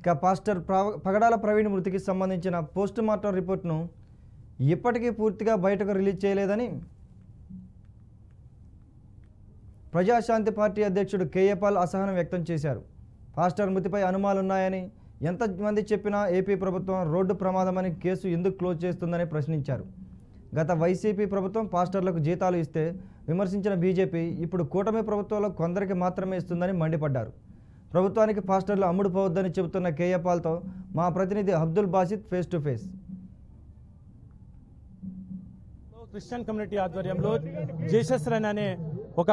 ఇక పాస్టర్ పగడాల ప్రవీణ్ మృతికి సంబంధించిన పోస్ట్ మార్టం రిపోర్ట్ను ఇప్పటికీ పూర్తిగా బయటకు రిలీజ్ చేయలేదని ప్రజాశాంతి పార్టీ అధ్యక్షుడు కేఏ పాల్ అసహనం వ్యక్తం చేశారు. పాస్టర్ మృతిపై అనుమానాలున్నాయని, ఎంతమంది చెప్పినా ఏపీ ప్రభుత్వం రోడ్డు ప్రమాదమని కేసు ఎందుకు క్లోజ్ చేస్తుందని ప్రశ్నించారు. గత వైసీపీ ప్రభుత్వం పాస్టర్లకు జీతాలు ఇస్తే విమర్శించిన బీజేపీ ఇప్పుడు కూటమి ప్రభుత్వంలో కొందరికి మాత్రమే ఇస్తుందని మండిపడ్డారు. ప్రభుత్వానికి పాస్టర్లు అమ్ముడుపోవద్దని చెబుతున్న కేఏ పాల్తో మా ప్రతినిధి Abdul Basit face to face. Christian community ఆధ్వర్యంలో జీసస్ రన్ అనే ఒక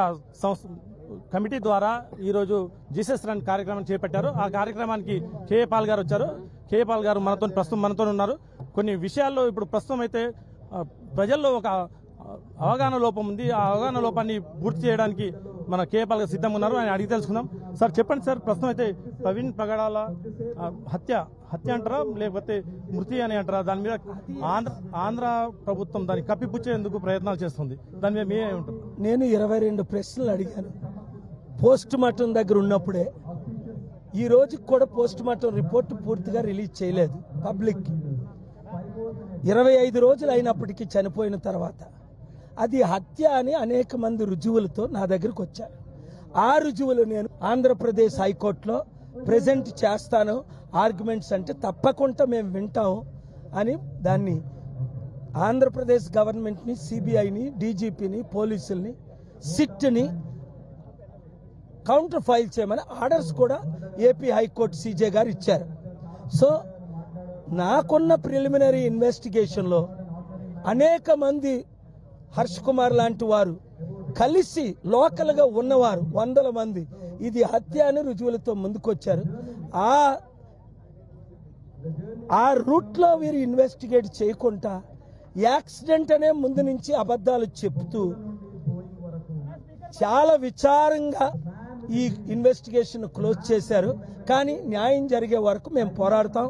కమిటీ ద్వారా ఈరోజు జీసస్ రన్ కార్యక్రమం చేపట్టారు. ఆ కార్యక్రమానికి కేఏ పాల్ గారు వచ్చారు. కేఏ పాల్ గారు మనతో ఉన్నారు. కొన్ని విషయాల్లో ఇప్పుడు ప్రస్తుతం అయితే ప్రజల్లో ఒక అవగాహన లోపం ఉంది. ఆ అవగాహన లోపాన్ని పూర్తి చేయడానికి మన కేఏ పాల్ గారు సిద్ధంగా ఉన్నారు. ఆయన అడిగి తెలుసుకుందాం. సార్ చెప్పండి సార్, ప్రస్తుతం అయితే ప్రవీణ్ పగడాల హత్య అంటారా లేకపోతే మృతి అని అంటారా, దాని మీద ఆంధ్ర ప్రభుత్వం దాన్ని కప్పిపుచ్చేందుకు ప్రయత్నాలు చేస్తుంది, దాని మీద మీరే ఉంటారు? నేను 22 ప్రశ్నలు అడిగాను పోస్ట్ మార్టం దగ్గర ఉన్నప్పుడే. ఈ రోజు కూడా పోస్ట్ మార్టం రిపోర్ట్ పూర్తిగా రిలీజ్ చేయలేదు పబ్లిక్. 25 రోజులు అయినప్పటికీ చనిపోయిన తర్వాత అది హత్య అని అనేక మంది రుజువులతో నా దగ్గరకు వచ్చారు. ఆ రుజువులు నేను ఆంధ్రప్రదేశ్ హైకోర్టులో ప్రెజెంట్ చేస్తాను. ఆర్గ్యుమెంట్స్ అంటే తప్పకుండా మేము వింటాము అని దాన్ని ఆంధ్రప్రదేశ్ గవర్నమెంట్ని, సిబిఐని, డీజీపీని, పోలీసుల్ని, సిట్ని కౌంటర్ ఫైల్ చేయమని ఆర్డర్స్ కూడా ఏపీ హైకోర్టు సీజే గారు ఇచ్చారు. సో నాకున్న ప్రిలిమినరీ ఇన్వెస్టిగేషన్లో అనేక మంది హర్ష్ కుమార్ లాంటి వారు కలిసి లోకల్గా ఉన్నవారు 100 మంది ఇది హత్య అని రుజువులతో ముందుకొచ్చారు. ఆ రూట్లో వీరు ఇన్వెస్టిగేట్ చేయకుండా యాక్సిడెంట్ అనే ముందు నుంచి అబద్ధాలు చెప్తూ చాలా విచారంగా ఈ ఇన్వెస్టిగేషన్ క్లోజ్ చేశారు. కానీ న్యాయం జరిగే వరకు మేము పోరాడతాం.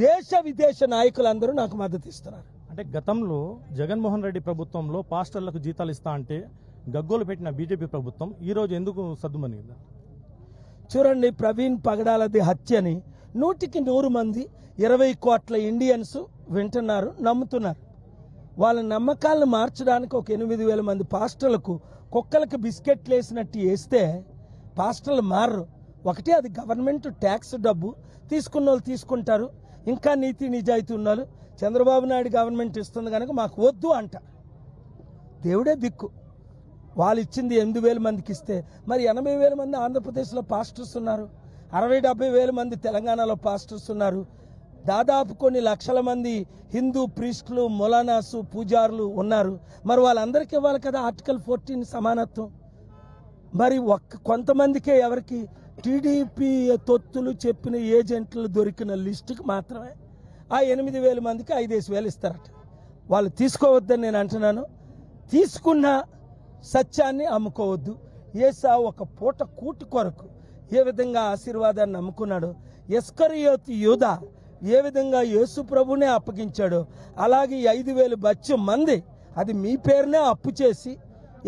దేశ విదేశ నాయకులందరూ నాకు మద్దతు ఇస్తున్నారు. అంటే గతంలో జగన్మోహన్ రెడ్డి ప్రభుత్వంలో పాస్టర్లకు జీతాలు ఇస్తా అంటే గగ్గోలు పెట్టిన బీజేపీ ప్రభుత్వం ఈ రోజు ఎందుకు సద్దుమనింది? చూడండి, ప్రవీణ్ పగడాలది హత్యని 100కి 100 మంది 20 కోట్ల ఇండియన్స్ వింటున్నారు, నమ్ముతున్నారు. వాళ్ళ నమ్మకాలను మార్చడానికి ఒక 8,000 మంది పాస్టర్లకు కుక్కలకు బిస్కెట్లు వేసినట్టు వేస్తే పాస్టర్లు మారరు. ఒకటి, అది గవర్నమెంట్ ట్యాక్స్ డబ్బు తీసుకున్న వాళ్ళు తీసుకుంటారు. ఇంకా నీతి నిజాయితీ ఉన్నారు. చంద్రబాబు నాయుడు గవర్నమెంట్ ఇస్తుంది కనుక మాకు వద్దు అంట. దేవుడే దిక్కు. వాళ్ళు ఇచ్చింది 8,000 మందికి ఇస్తే మరి 80,000 మంది ఆంధ్రప్రదేశ్లో పాస్టర్స్ ఉన్నారు, 60,000-70,000 మంది తెలంగాణలో పాస్టర్స్ ఉన్నారు, దాదాపు కొన్ని లక్షల మంది హిందూ ప్రీస్టులు, మొలానాసు, పూజారులు ఉన్నారు. మరి వాళ్ళందరికీ ఇవ్వాలి కదా ఆర్టికల్ 14 సమానత్వం. మరి కొంతమందికే ఎవరికి టీడీపీ తొత్తులు చెప్పిన ఏజెంట్లు దొరికిన లిస్టుకి మాత్రమే ఆ 8,000 మందికి 5,000 ఇస్తారట. వాళ్ళు తీసుకోవద్దని నేను అంటున్నాను. తీసుకున్న సత్యాన్ని అమ్ముకోవద్దు. యేసా ఒక పూట కూటి కొరకు ఏ విధంగా ఆశీర్వాదాన్ని నమ్ముకున్నాడో, ఇస్కరియోతు యూదా ఏ విధంగా యేసు ప్రభునే అప్పగించాడో, అలాగే 5,000 బచ్చం మంది అది మీ పేరునే అప్పు చేసి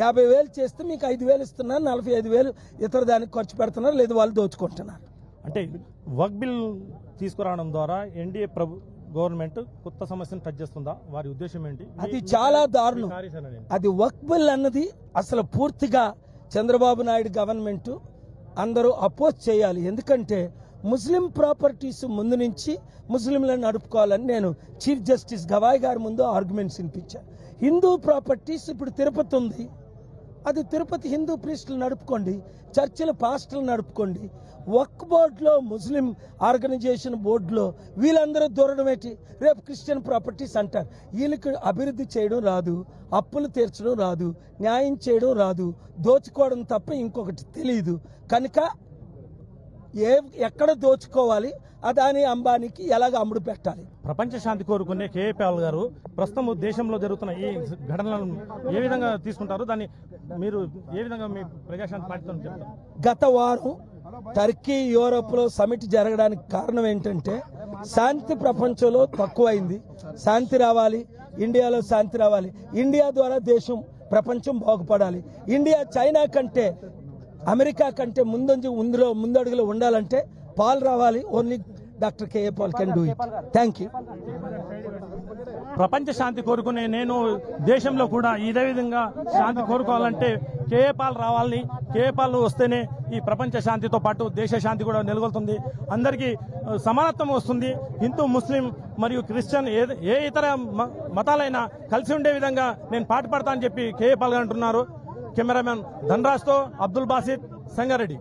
50,000 చేస్తే మీకు 5,000 ఇస్తున్నారు, 45,000 ఇతర దానికి ఖర్చు పెడుతున్నారు, లేదు వాళ్ళు దోచుకుంటున్నారు. అంటే వక్ బిల్ తీసుకురావడం ద్వారా ఎన్డీఏ గవర్నమెంట్ కొత్త సమస్యను టచ్ చేస్తుందా? వారి ఉద్దేశం ఏంటి? అది చాలా దారుణం. అది వక్ బిల్ అన్నది అసలు పూర్తిగా చంద్రబాబు నాయుడు గవర్నమెంట్ అందరూ అపోజ్ చేయాలి. ఎందుకంటే ముస్లిం ప్రాపర్టీస్ ముందు నుంచి ముస్లింలను నడుపుకోవాలని నేను చీఫ్ జస్టిస్ గవాయ్ గారి ముందు ఆర్గ్యుమెంట్స్ వినిపించాను. హిందూ ప్రాపర్టీస్ ఇప్పుడు తిరుపతి ఉంది, అది తిరుపతి హిందూ ప్రీస్టులు నడుపుకోండి, చర్చిల పాస్టర్లు నడుపుకోండి. వక్ బోర్డులో, ముస్లిం ఆర్గనైజేషన్ బోర్డులో వీళ్ళందరూ దూరడం ఏంటి? రేపు క్రిస్టియన్ ప్రాపర్టీస్ అంటారు. వీళ్ళకి అభివృద్ధి చేయడం రాదు, అప్పులు తీర్చడం రాదు, న్యాయం చేయడం రాదు, దోచుకోవడం తప్ప ఇంకొకటి తెలియదు. కనుక ఎక్కడ దోచుకోవాలి, అదాని అంబానీకి ఎలాగ అమ్ముడు పెట్టాలి. ప్రపంచ శాంతి కోరుకునే కేఏ పాల్ గారు ప్రస్తుతం దేశంలో జరుగుతున్న ఈ ఘటనలను ఏ విధంగా తీసుకుంటారు? దాన్ని మీరు ఏ విధంగా మీ ప్రజాశాంతి పార్టీతో చెప్తారు? గత వారం టర్కీ, యూరోప్లో సమిట్ జరగడానికి కారణం ఏంటంటే శాంతి ప్రపంచంలో తక్కువైంది. శాంతి రావాలి, ఇండియాలో శాంతి రావాలి, ఇండియా ద్వారా దేశం ప్రపంచం బాగుపడాలి. ఇండియా చైనా కంటే, అమెరికా కంటే ముందడుగులో ఉండాలంటే పాలు రావాలి. Only doctor KA Paul can do it. Thank you. ప్రపంచ శాంతి కోరుకునే నేను దేశంలో కూడా ఇదే విధంగా శాంతి కోరుకోవాలంటే కేఏ పాల్ రావాలని, కేఏ పాల్ వస్తేనే ఈ ప్రపంచ శాంతితో పాటు దేశ శాంతి కూడా నెలకొల్తుంది. అందరికీ సమానత్వం వస్తుంది. హిందూ, ముస్లిం మరియు క్రిస్టియన్ ఏ ఇతర మతాలైనా కలిసి ఉండే విధంగా నేను పాటుపడతా అని చెప్పి కేఏ పాల్ గారు అంటున్నారు. కెమెరామెన్ ధనరాజ్తో అబ్దుల్ బాసిత్, సంగారెడ్డి.